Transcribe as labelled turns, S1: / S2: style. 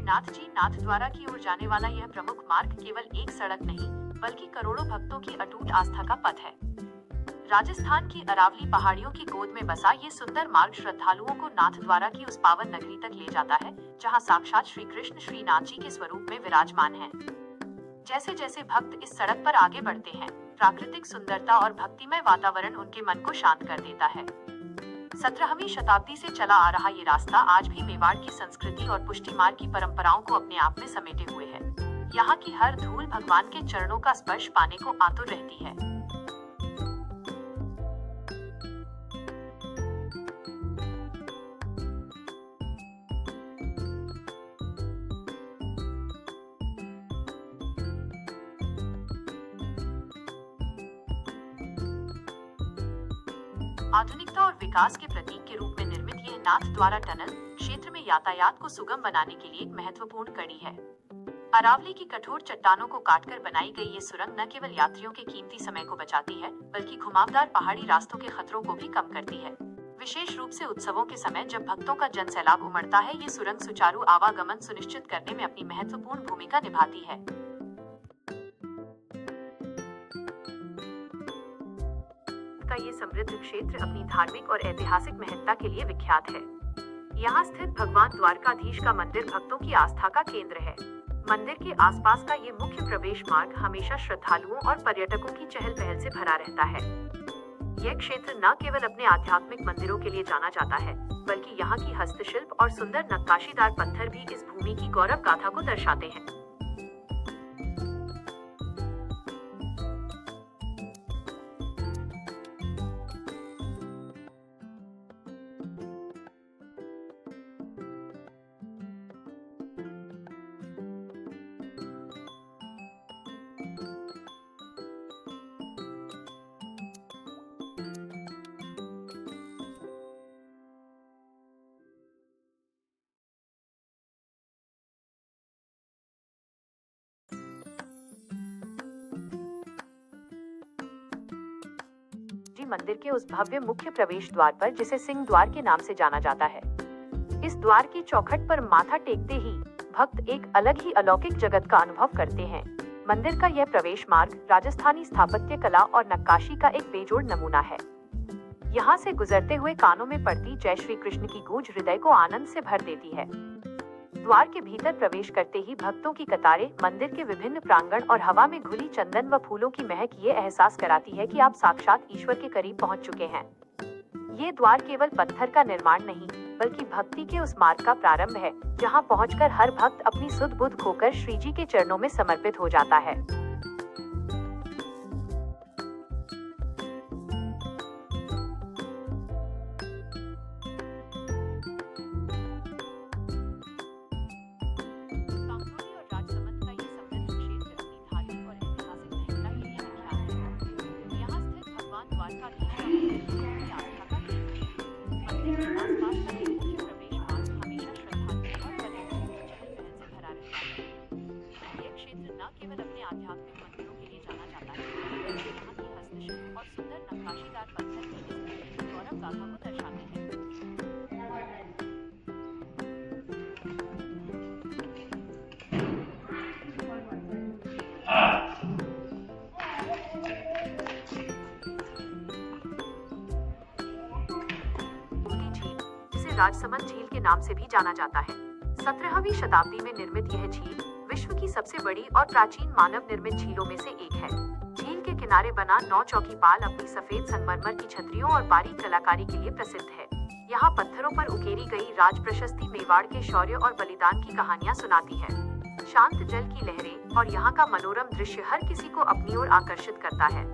S1: श्रीनाथ जी नाथद्वारा की ओर जाने वाला यह प्रमुख मार्ग केवल एक सड़क नहीं बल्कि करोड़ों भक्तों की अटूट आस्था का पथ है। राजस्थान की अरावली पहाड़ियों की गोद में बसा ये सुंदर मार्ग श्रद्धालुओं को नाथद्वारा की उस पावन नगरी तक ले जाता है जहां साक्षात श्री कृष्ण श्रीनाथ जी के स्वरूप में विराजमान हैं। जैसे जैसे भक्त इस सड़क पर आगे बढ़ते हैं, प्राकृतिक सुंदरता और भक्तिमय वातावरण उनके मन को शांत कर देता है। 17वीं शताब्दी से चला आ रहा ये रास्ता आज भी मेवाड़ की संस्कृति और पुष्टिमार की परंपराओं को अपने आप में समेटे हुए है। यहाँ की हर धूल भगवान के चरणों का स्पर्श पाने को आतुर रहती है। आधुनिकता और विकास के प्रतीक के रूप में निर्मित यह नाथद्वारा टनल क्षेत्र में यातायात को सुगम बनाने के लिए एक महत्वपूर्ण कड़ी है। अरावली की कठोर चट्टानों को काटकर बनाई गई ये सुरंग न केवल यात्रियों के कीमती समय को बचाती है, बल्कि घुमावदार पहाड़ी रास्तों के खतरों को भी कम करती है। विशेष रूप से उत्सवों के समय जब भक्तों का जनसैलाब उमड़ता है, ये सुरंग सुचारू आवागमन सुनिश्चित करने में अपनी महत्वपूर्ण भूमिका निभाती है। का ये समृद्ध क्षेत्र अपनी धार्मिक और ऐतिहासिक महत्ता के लिए विख्यात है। यहाँ स्थित भगवान द्वारकाधीश का मंदिर भक्तों की आस्था का केंद्र है। मंदिर के आसपास का ये मुख्य प्रवेश मार्ग हमेशा श्रद्धालुओं और पर्यटकों की चहल पहल से भरा रहता है। यह क्षेत्र न केवल अपने आध्यात्मिक मंदिरों के लिए जाना जाता है, बल्कि यहाँ की हस्तशिल्प और सुंदर नक्काशीदार पत्थर भी इस भूमि की गौरव गाथा को दर्शाते हैं। मंदिर के उस भव्य मुख्य प्रवेश द्वार पर, जिसे सिंह द्वार के नाम से जाना जाता है। इस द्वार की चौखट पर माथा टेकते ही भक्त एक अलग ही अलौकिक जगत का अनुभव करते हैं। मंदिर का यह प्रवेश मार्ग राजस्थानी स्थापत्य कला और नक्काशी का एक बेजोड़ नमूना है। यहाँ से गुजरते हुए कानों में पड़ती जय श्री कृष्ण की गूंज हृदय को आनंद से भर देती है। द्वार के भीतर प्रवेश करते ही भक्तों की कतारें, मंदिर के विभिन्न प्रांगण और हवा में घुली चंदन व फूलों की महक ये एहसास कराती है कि आप साक्षात ईश्वर के करीब पहुंच चुके हैं। ये द्वार केवल पत्थर का निर्माण नहीं, बल्कि भक्ति के उस मार्ग का प्रारंभ है, जहां पहुंचकर हर भक्त अपनी सुध बुध खोकर श्री जी के चरणों में समर्पित हो जाता है। केवल अपने आध्यात्मिक मंदिरों के लिए जाना जाता है, बल्कि यहाँ की हस्तशिल्प और सुंदर नक्काशीदार पत्थर भी इस गौरव गाथा को दर्शाते हैं। झील, जिसे राजसमंद झील के नाम से भी जाना जाता है, 17वीं शताब्दी में निर्मित यह झील विश्व की सबसे बड़ी और प्राचीन मानव निर्मित झीलों में से एक है। झील के किनारे बना 9 चौकीपाल अपनी सफेद संगमरमर की छतरियों और बारीक कलाकारी के लिए प्रसिद्ध है। यहाँ पत्थरों पर उकेरी गई राज प्रशस्ति मेवाड़ के शौर्य और बलिदान की कहानियाँ सुनाती है। शांत जल की लहरें और यहाँ का मनोरम दृश्य हर किसी को अपनी ओर आकर्षित करता है।